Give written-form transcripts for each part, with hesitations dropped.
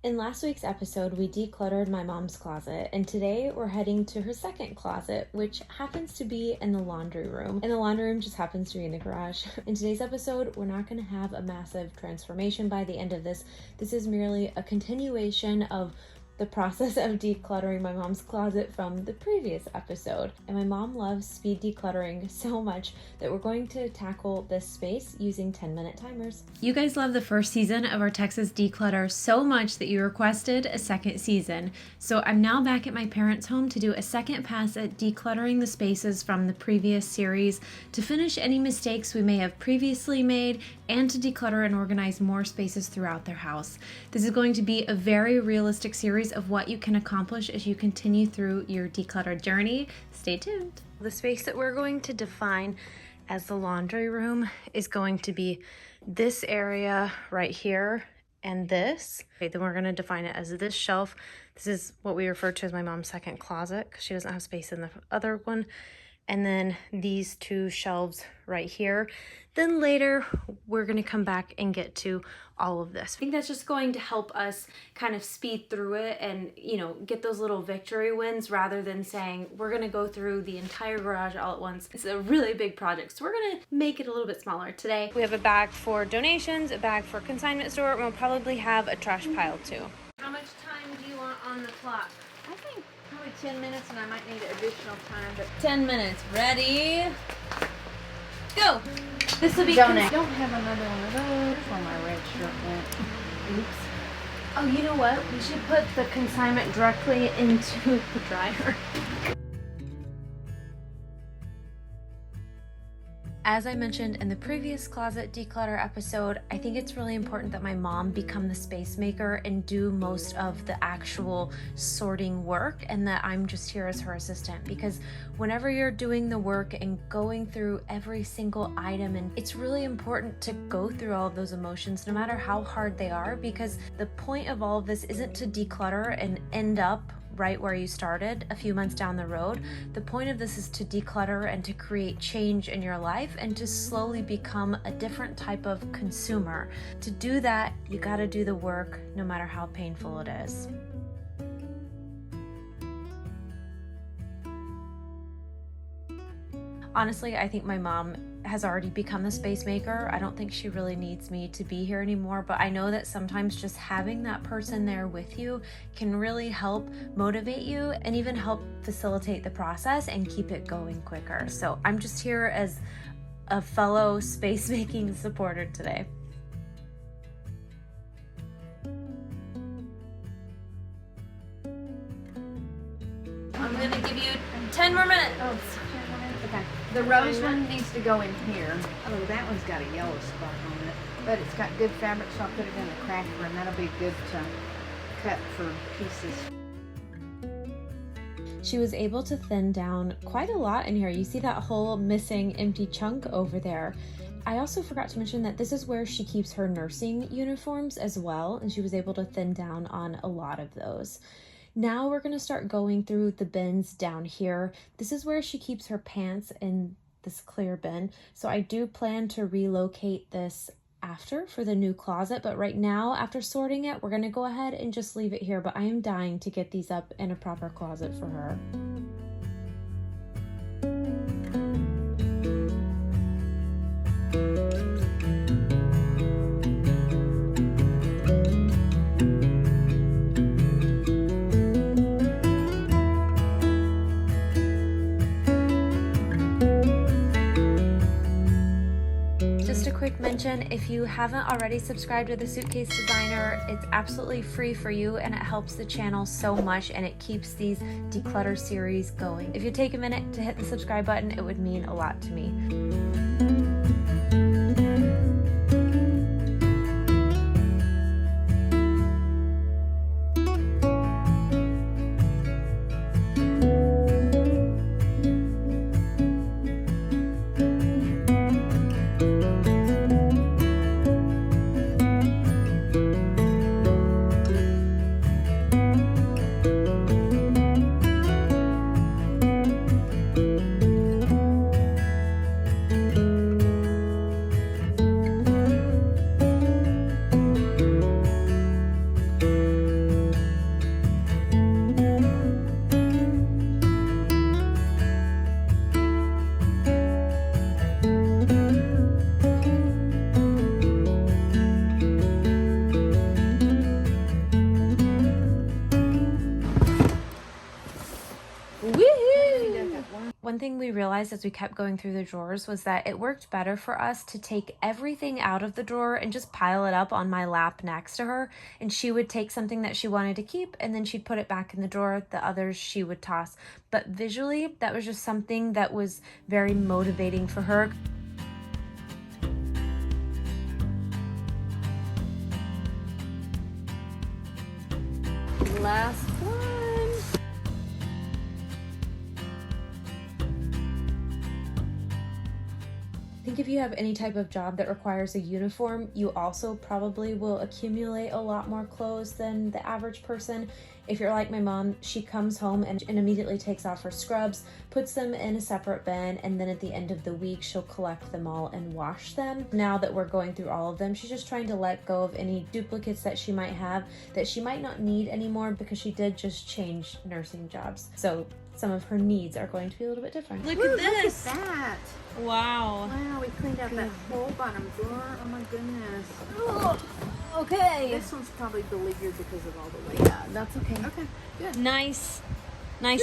In last week's episode, we decluttered my mom's closet, and today we're heading to her second closet, which happens to be in the laundry room. And the laundry room just happens to be in the garage. In today's episode, we're not going to have a massive transformation by the end of this. This is merely a continuation of the process of decluttering my mom's closet from the previous episode. And my mom loves speed decluttering so much that we're going to tackle this space using 10-minute timers. You guys love the first season of our Texas Declutter so much that you requested a second season. So I'm now back at my parents' home to do a second pass at decluttering the spaces from the previous series, to finish any mistakes we may have previously made, and to declutter and organize more spaces throughout their house. This is going to be a very realistic series of what you can accomplish as you continue through your declutter journey. Stay tuned. The space that we're going to define as the laundry room is going to be this area right here and this. Okay, then we're going to define it as this shelf. This is what we refer to as my mom's second closet because she doesn't have space in the other one. And then these two shelves right here. Then later, we're gonna come back and get to all of this. I think that's just going to help us kind of speed through it and, get those little victory wins rather than saying, we're gonna go through the entire garage all at once. It's a really big project, so we're gonna make it a little bit smaller. Today, we have a bag for donations, a bag for consignment store, and we'll probably have a trash pile too. How much time do you want on the clock? I think probably 10 minutes, and I might need additional time, but 10 minutes. Ready? Go! This will be don't have another one of those. That's where my red shirt went. Oops. Oh, you know what? We should put the consignment directly into the dryer. As I mentioned in the previous closet declutter episode, I think it's really important that my mom become the space maker and do most of the actual sorting work, and that I'm just here as her assistant, because whenever you're doing the work and going through every single item, and it's really important to go through all of those emotions no matter how hard they are, because the point of all of this isn't to declutter and end up right where you started a few months down the road. The point of this is to declutter and to create change in your life and to slowly become a different type of consumer. To do that, you gotta do the work no matter how painful it is. Honestly, I think my mom has already become the space maker. I don't think she really needs me to be here anymore, but I know that sometimes just having that person there with you can really help motivate you and even help facilitate the process and keep it going quicker. So I'm just here as a fellow space making supporter today. I'm gonna give you 10 more minutes. Oh, okay. The rose one needs to go in here. Oh, that one's got a yellow spot on it, but it's got good fabric, so I'll put it in the cracker, and that'll be good to cut for pieces. She was able to thin down quite a lot in here. You see that whole missing empty chunk over there. I also forgot to mention that this is where she keeps her nursing uniforms as well, and she was able to thin down on a lot of those. Now we're going to start going through the bins down here. This is where she keeps her pants in this clear bin. So I do plan to relocate this after for the new closet, but right now, after sorting it, we're going to go ahead and just leave it here. But I am dying to get these up in a proper closet for her. Mention, if you haven't already subscribed to the Suitcase Designer, it's absolutely free for you and it helps the channel so much and it keeps these declutter series going. If you take a minute to hit the subscribe button, it would mean a lot to me. One thing we realized as we kept going through the drawers was that it worked better for us to take everything out of the drawer and just pile it up on my lap next to her. And she would take something that she wanted to keep and then she'd put it back in the drawer. The others she would toss. But visually, that was just something that was very motivating for her. Last one. I think if you have any type of job that requires a uniform, you also probably will accumulate a lot more clothes than the average person. If you're like my mom, she comes home and immediately takes off her scrubs, puts them in a separate bin, and then at the end of the week, she'll collect them all and wash them. Now that we're going through all of them, she's just trying to let go of any duplicates that she might have that she might not need anymore because she did just change nursing jobs. So some of her needs are going to be a little bit different. Look at this. Look at that. Wow. Wow, we cleaned out that whole bottom drawer. Oh my goodness. Oh, okay. This one's probably beleaguered because of all the weight. Yeah, that's okay. Okay, good. Nice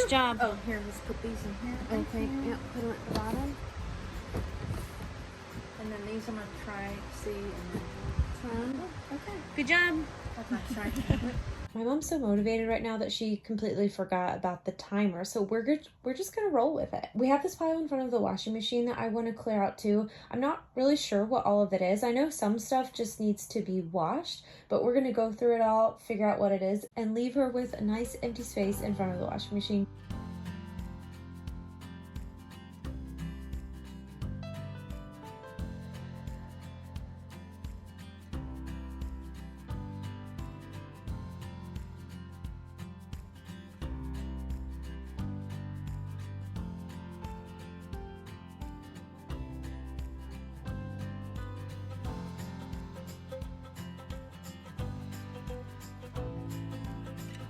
job. Oh, here, let's put these in here. Okay, yeah, put them at the bottom. And then these I'm going to try, see, and then Fun. okay. Good job. That's nice, right? My mom's so motivated right now that she completely forgot about the timer, so we're just gonna roll with it. We have this pile in front of the washing machine that I want to clear out too. I'm not really sure what all of it is. I know some stuff just needs to be washed, but we're gonna go through it all, figure out what it is, and leave her with a nice empty space in front of the washing machine.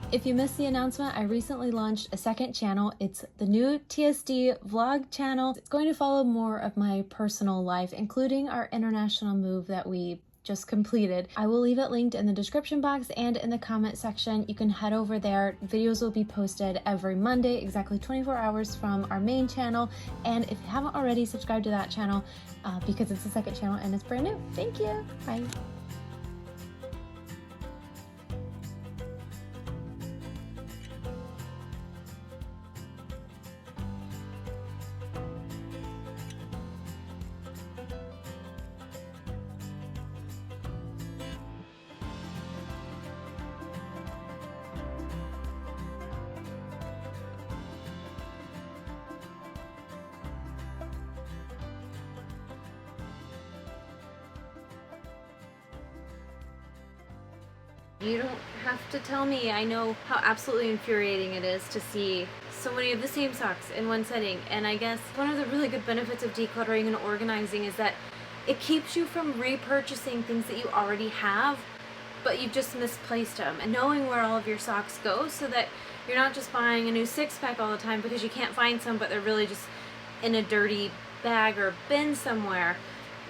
If you missed the announcement, I recently launched a second channel. It's the new TSD vlog channel. It's going to follow more of my personal life, including our international move that we just completed. I will leave it linked in the description box and in the comment section. You can head over there. Videos will be posted every Monday, exactly 24 hours from our main channel. And if you haven't already, subscribe to that channel because it's the second channel and it's brand new. Thank you. Bye. You don't have to tell me. I know how absolutely infuriating it is to see so many of the same socks in one setting. And I guess one of the really good benefits of decluttering and organizing is that it keeps you from repurchasing things that you already have, but you've just misplaced them. And knowing where all of your socks go so that you're not just buying a new six-pack all the time because you can't find some, but they're really just in a dirty bag or bin somewhere.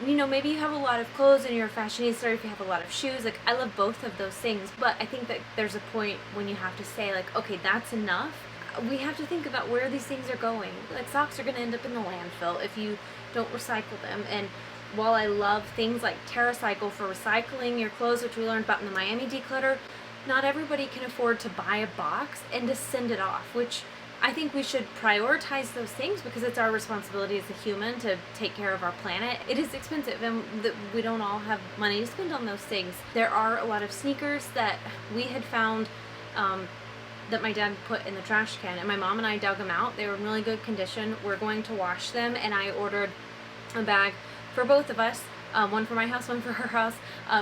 You know, maybe you have a lot of clothes and you're a fashionista, or if you have a lot of shoes. Like, I love both of those things, but I think that there's a point when you have to say, like, okay, that's enough. We have to think about where these things are going. Like, socks are going to end up in the landfill if you don't recycle them. And while I love things like TerraCycle for recycling your clothes, which we learned about in the Miami Declutter, not everybody can afford to buy a box and to send it off, which I think we should prioritize those things because it's our responsibility as a human to take care of our planet. It is expensive and we don't all have money to spend on those things. There are a lot of sneakers that we had found that my dad put in the trash can, and my mom and I dug them out. They were in really good condition. We're going to wash them, and I ordered a bag for both of us. One for my house, one for her house,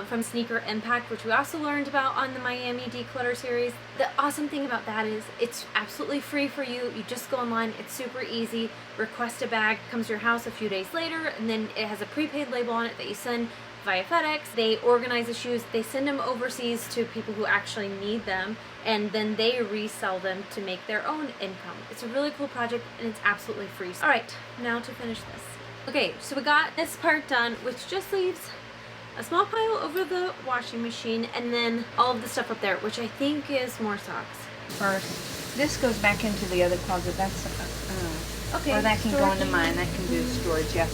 from Sneaker Impact, which we also learned about on the Miami Declutter series. The awesome thing about that is it's absolutely free for you. You just go online, it's super easy, request a bag, comes to your house a few days later, and then it has a prepaid label on it that you send via FedEx. They organize the shoes, they send them overseas to people who actually need them, and then they resell them to make their own income. It's a really cool project, and it's absolutely free. All right, now to finish this. Okay, so we got this part done, which just leaves a small pile over the washing machine and then all of the stuff up there, which I think is more socks. First, this goes back into the other closet. That's Okay. Or that can go into mine. That can do storage, yeah.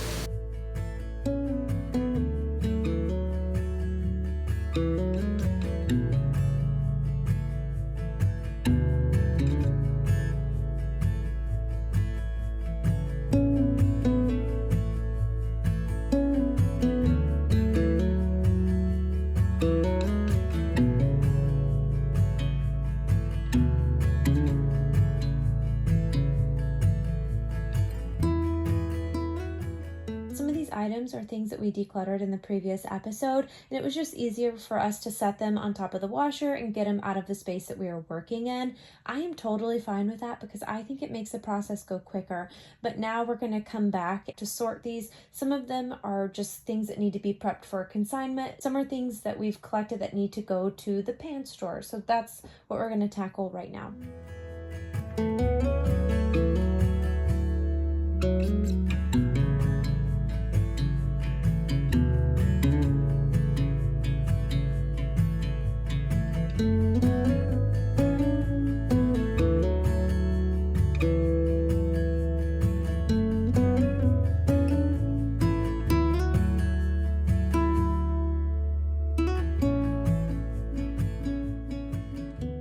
Items are things that we decluttered in the previous episode, and it was just easier for us to set them on top of the washer and get them out of the space that we were working in. I am totally fine with that because I think it makes the process go quicker. But now we're going to come back to sort these. Some of them are just things that need to be prepped for consignment. Some are things that we've collected that need to go to the pan store. So that's what we're going to tackle right now.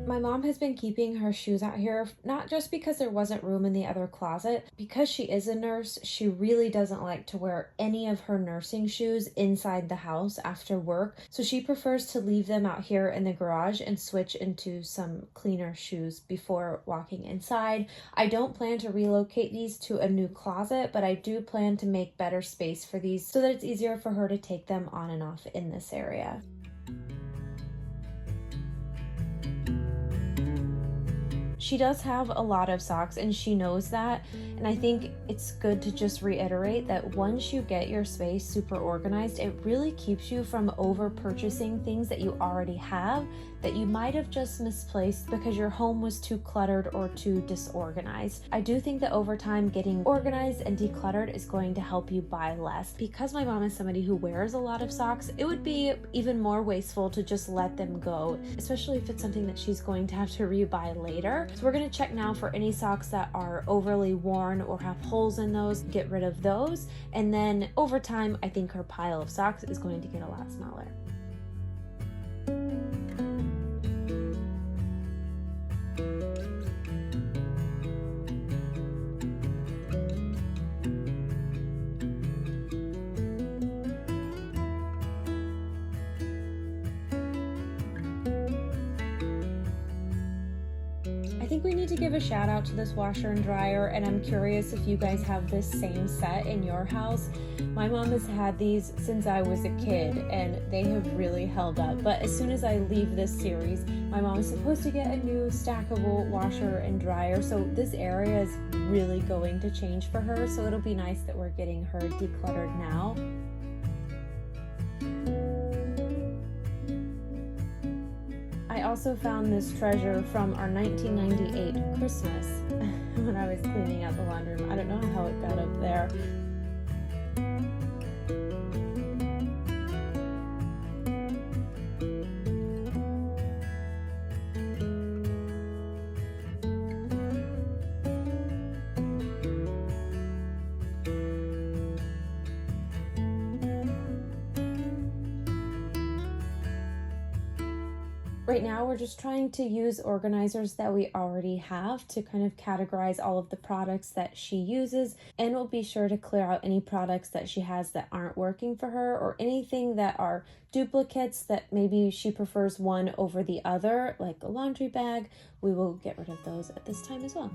My mom has been keeping her shoes out here, not just because there wasn't room in the other closet. Because she is a nurse, she really doesn't like to wear any of her nursing shoes inside the house after work. So she prefers to leave them out here in the garage and switch into some cleaner shoes before walking inside. I don't plan to relocate these to a new closet, but I do plan to make better space for these so that it's easier for her to take them on and off in this area. She does have a lot of socks and she knows that, and I think it's good to just reiterate that once you get your space super organized, it really keeps you from over purchasing things that you already have that you might have just misplaced because your home was too cluttered or too disorganized. I do think that over time getting organized and decluttered is going to help you buy less. Because my mom is somebody who wears a lot of socks, it would be even more wasteful to just let them go, especially if it's something that she's going to have to rebuy later. So we're going to check now for any socks that are overly worn or have holes in those, get rid of those, and then over time I think her pile of socks is going to get a lot smaller. I think we need to give a shout out to this washer and dryer, and I'm curious if you guys have this same set in your house. My mom has had these since I was a kid and they have really held up, but as soon as I leave this series, my mom is supposed to get a new stackable washer and dryer, so this area is really going to change for her, so it'll be nice that we're getting her decluttered now. I also found this treasure from our 1998 Christmas when I was cleaning out the laundry room. I don't know how it got up there. Right now, we're just trying to use organizers that we already have to kind of categorize all of the products that she uses, and we'll be sure to clear out any products that she has that aren't working for her or anything that are duplicates that maybe she prefers one over the other, like a laundry bag. We will get rid of those at this time as well.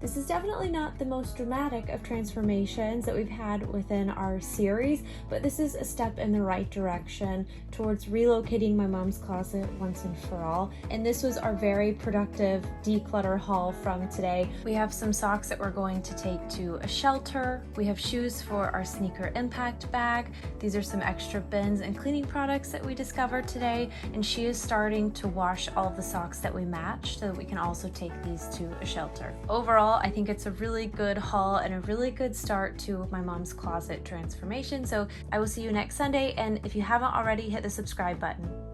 This is definitely not the most dramatic of transformations that we've had within our series, but this is a step in the right direction towards relocating my mom's closet once and for all. And this was our very productive declutter haul from today. We have some socks that we're going to take to a shelter. We have shoes for our sneaker impact bag. These are some extra bins and cleaning products that we discovered today. And she is starting to wash all of the socks that we match so that we can also take these to a shelter. Overall, I think it's a really good haul and a really good start to my mom's closet transformation. So I will see you next Sunday, and if you haven't already, hit the subscribe button.